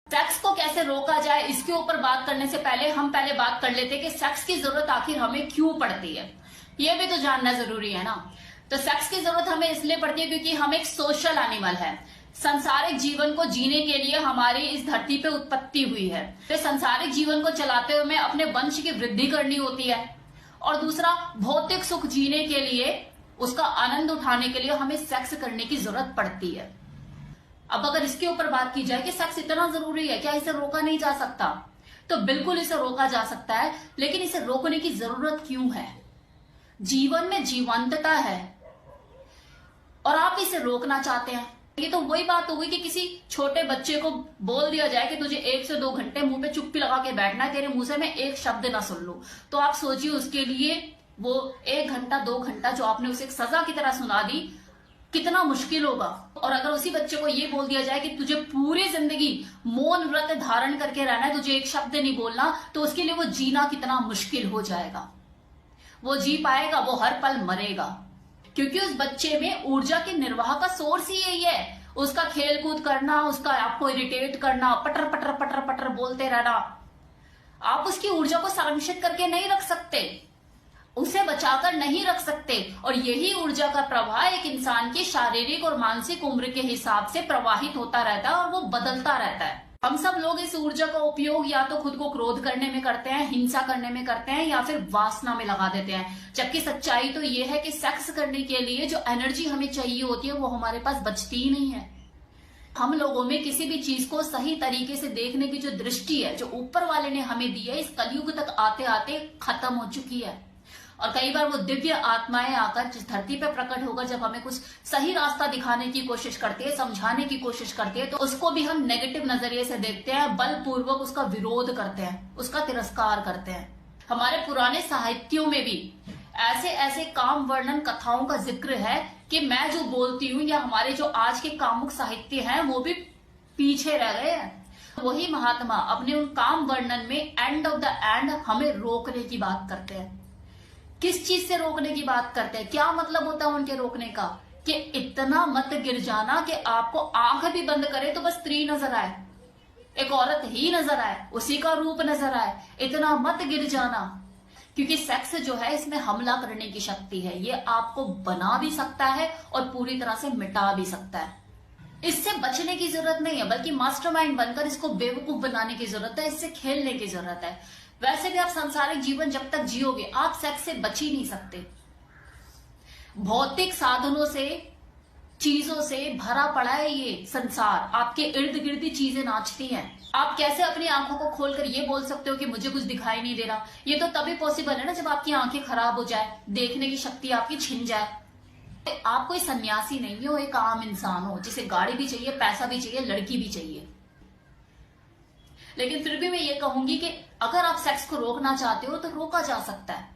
Sex को कैसे रोका जाए, इसके ऊपर बात करने से पहले हम बात कर लेते हैं कि सेक्स की जरूरत आखिर हमें क्यों पड़ती है। ये भी तो जानना जरूरी है ना। तो सेक्स की जरूरत हमें इसलिए पड़ती है क्योंकि हम एक सोशल एनिमल है। सांसारिक जीवन को जीने के लिए हमारी इस धरती पे उत्पत्ति हुई है। तो सांसारिक जीवन को चलाते हुए हमें अपने वंश की वृद्धि करनी होती है, और दूसरा भौतिक सुख जीने के लिए, उसका आनंद उठाने के लिए हमें सेक्स करने की जरूरत पड़ती है। अब अगर इसके ऊपर बात की जाए कि सेक्स इतना जरूरी है, क्या इसे रोका नहीं जा सकता? तो बिल्कुल इसे रोका जा सकता है, लेकिन इसे रोकने की जरूरत क्यों है? जीवन में जीवंतता है और आप इसे रोकना चाहते हैं। ये तो वही बात होगी कि किसी छोटे बच्चे को बोल दिया जाए कि तुझे 1 से 2 घंटे मुंह पे चुप्पी लगा के बैठना है, तेरे मुंह से मैं एक शब्द ना सुन लूं। तो आप सोचिए उसके लिए वो 1 घंटा 2 घंटा जो आपने उसे एक सजा की तरह सुना दी, कितना मुश्किल होगा। और अगर उसी बच्चे को ये बोल दिया जाए कि तुझे पूरी जिंदगी मौन व्रत धारण करके रहना है, तुझे एक शब्द नहीं बोलना, तो उसके लिए वो जीना कितना मुश्किल हो जाएगा। वो जी पाएगा? वो हर पल मरेगा, क्योंकि उस बच्चे में ऊर्जा के निर्वाह का सोर्स ही यही है। उसका खेल कूद करना, उसका आपको इरिटेट करना, पटर पटर पटर पटर बोलते रहना, आप उसकी ऊर्जा को संरक्षित करके नहीं रख सकते, उसे बचाकर नहीं रख सकते। और यही ऊर्जा का प्रवाह एक इंसान की शारीरिक और मानसिक उम्र के हिसाब से प्रवाहित होता रहता है और वो बदलता रहता है। हम सब लोग इस ऊर्जा का उपयोग या तो खुद को क्रोध करने में करते हैं, हिंसा करने में करते हैं, या फिर वासना में लगा देते हैं। जबकि सच्चाई तो ये है कि सेक्स करने के लिए जो एनर्जी हमें चाहिए होती है वो हमारे पास बचती ही नहीं है। हम लोगों में किसी भी चीज को सही तरीके से देखने की जो दृष्टि है, जो ऊपर वाले ने हमें दी है, इस कलयुग तक आते आते खत्म हो चुकी है। और कई बार वो दिव्य आत्माएं आकर जिस धरती पे प्रकट होकर जब हमें कुछ सही रास्ता दिखाने की कोशिश करती है, समझाने की कोशिश करती है, तो उसको भी हम नेगेटिव नजरिए से देखते हैं, बलपूर्वक उसका विरोध करते हैं, उसका तिरस्कार करते हैं। हमारे पुराने साहित्यों में भी ऐसे ऐसे काम वर्णन कथाओं का जिक्र है कि मैं जो बोलती हूँ, या हमारे जो आज के कामुक साहित्य हैं वो भी पीछे रह गए हैं। वही महात्मा अपने उन काम वर्णन में एंड ऑफ द एंड हमें रोकने की बात करते हैं। किस चीज से रोकने की बात करते हैं? क्या मतलब होता है उनके रोकने का? कि इतना मत गिर जाना कि आपको आंख भी बंद करे तो बस स्त्री नजर आए, एक औरत ही नजर आए, उसी का रूप नजर आए। इतना मत गिर जाना, क्योंकि सेक्स जो है इसमें हमला करने की शक्ति है। ये आपको बना भी सकता है और पूरी तरह से मिटा भी सकता है। इससे बचने की जरूरत नहीं है, बल्कि मास्टरमाइंड बनकर इसको बेवकूफ बनाने की जरूरत है, इससे खेलने की जरूरत है। वैसे भी आप सांसारिक जीवन जब तक जियोगे, आप सेक्स से बच ही नहीं सकते। भौतिक साधनों से, चीजों से भरा पड़ा है ये संसार। आपके इर्द गिर्द चीजें नाचती हैं। आप कैसे अपनी आंखों को खोलकर ये बोल सकते हो कि मुझे कुछ दिखाई नहीं दे रहा? ये तो तभी पॉसिबल है ना जब आपकी आंखें खराब हो जाए, देखने की शक्ति आपकी छिन जाए। आप कोई सन्यासी नहीं हो, एक आम इंसान हो जिसे गाड़ी भी चाहिए, पैसा भी चाहिए, लड़की भी चाहिए। लेकिन फिर भी मैं ये कहूंगी कि अगर आप सेक्स को रोकना चाहते हो तो रोका जा सकता है।